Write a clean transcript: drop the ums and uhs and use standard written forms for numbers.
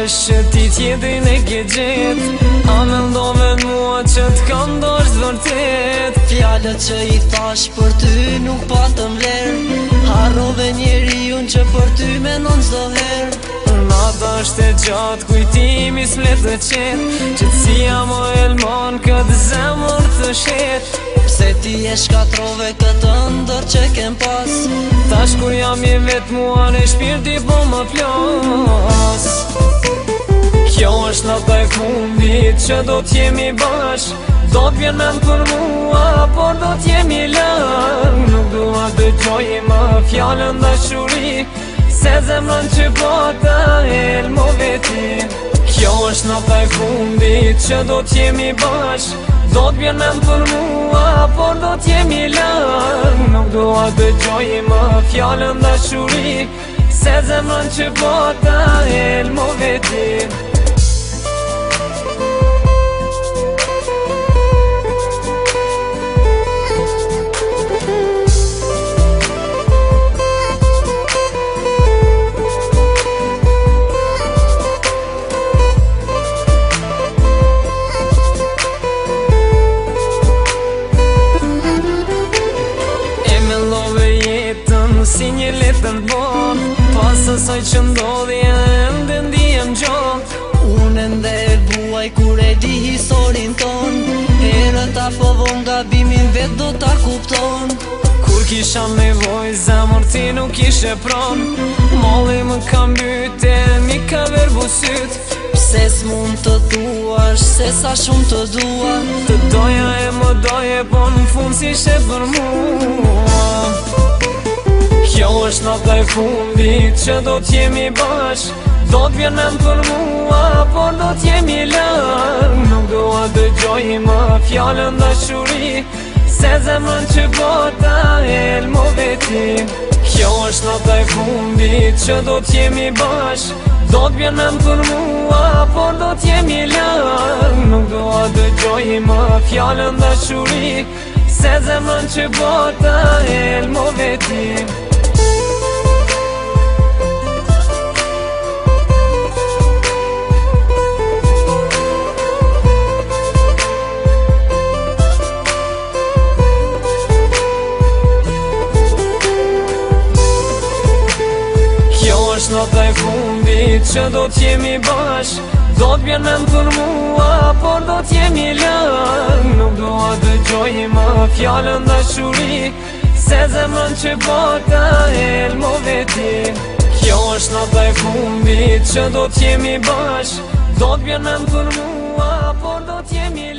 është që ti tjetrin e ke gjet? A mendove mua që t'kam dosh vërtet? Fjallët që i thash për ty nuk patëm vlerë, harrove njeriun që për ty menon çdo herë. Nata është e gjatë, kujtimi s'flet të qetë, qetësia mo elmon këtë zemër të shetë. Pse ti e shkatrove këtë ndër që kem pas? Tash kur jam i vetë mua në shpirti po më plas. Kjo është nata e fundit që do t'jemi bashk, do t'vjen men për mua, por do t'jemi lëng. Nuk dua dëgjoj më fjallën dashuri, se zemrën që bota elmo veti. Kjo është nata e fundit që do t'jemi bashk, do t'vjen men për mua, por do t'jemi lëng. Nuk dua dëgjoj më fjallën dashuri, se zemrën që bota elmo veti. Si një letër bon, pas asaj që ndodhi ende ndihem gjatë. Unë ende e buaj kur e di historin ton, herët apo von gabimin vet do ta kupton. Kur kisha nevoj zemër ti nuk ishe pran, malli më ka mbyte, mi ka verbu syt. Pse s'mund të duash se sa shumë të dua? Të doja e më doje, po në fund s'ishe për mua. Kjo është nata e fundit që do t'jemi bashk, do t'vjen men për mua, por do t'jemi lëng. Nuk dua dëgjoj më fjallën dashuri, se zemrën që bota elmo veti. Kjo është nata e fundit që do t'jemi bashk, do t'vjen men për mua, por do t'jemi lëng. Nuk dua dëgjoj më fjallën dashuri, se zemrën që bota elmo veti. Nata e fundit që do t'jemi bashk, do t'vjen men për mua, por do t'jemi lëng. Nuk dua dëgjoj më fjallën dashuri, se zemrën që bota elmo veti. Kjo është nata e fundit që do t'jemi bashk, do t'vjen men për mua, por do t'jemi